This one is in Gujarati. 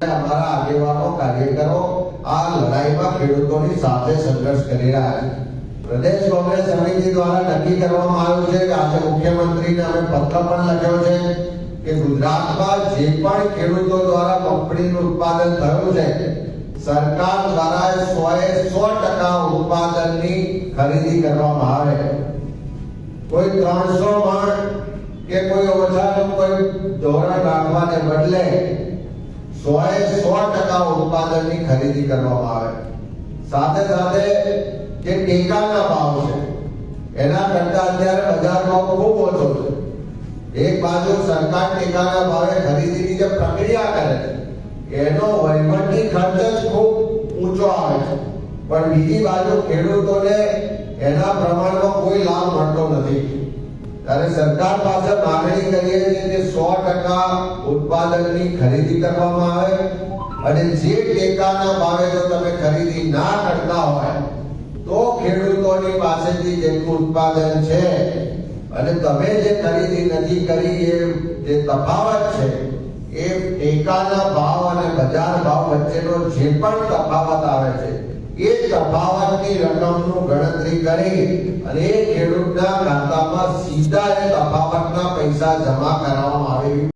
हमारा આગેવાનો કાર્યકરો આ લડાઈમાં ખેડૂતોની સાથે સંઘર્ષ કરી રહ્યા છે। પ્રદેશ કોંગ્રેસ સમિતિ દ્વારા નક્કી કરવામાં આવ્યું છે કે આજે મુખ્યમંત્રીને અમે પત્ર પણ લખ્યો છે કે ગુજરાતમાં જે પણ ખેડૂતો દ્વારા મગફળીનું ઉત્પાદન થયું છે સરકાર દ્વારા 100% ઉત્પાદનની ખરીદી કરવામાં આવે। કોઈ 300 મણ કે કોઈ ઓછાનું કોઈ ધોરણ રાખવાને બદલે 100% ઉત્પાદનની ખરીદી કરવામાં આવે। સાથે સાથે જે ટેકાના ભાવ છે એના કરતા અત્યારે બજાર ભાવ ખૂબ ઓછો છે। એક બાજુ સરકાર ટેકાના ભાવે ખરીદીની જે પ્રક્રિયા કરે છે એનો વહીવટી ખર્ચ જ ખૂબ ઊંચો આવે છે, પણ બીજી બાજુ ખેડૂતોને એના પ્રમાણમાં કોઈ લાભ મળતો નથી। ત્યારે સરકાર પાસે માંગણી કરીએ છીએ કે 100% ઉત્પાદનની ખરીદી કરવામાં આવે અને જે ટેકાના ભાવે જો તમે ખરીદી ના કરતા હોય તો ખેડૂતોની પાસેથી જેટલું ઉત્પાદન છે અને તમે જે ખરીદી નથી કરી એ જે તફાવત છે એ ટેકાના ભાવ અને બજાર ભાવ વચ્ચેનો જે પણ તફાવત આવે છે એ તફાવતની રકમનું ગણતરી કરી અને એ ખેડૂતના ખાતામાં સીધા એ તફાવતના પૈસા જમા કરાવવામાં આવે એવી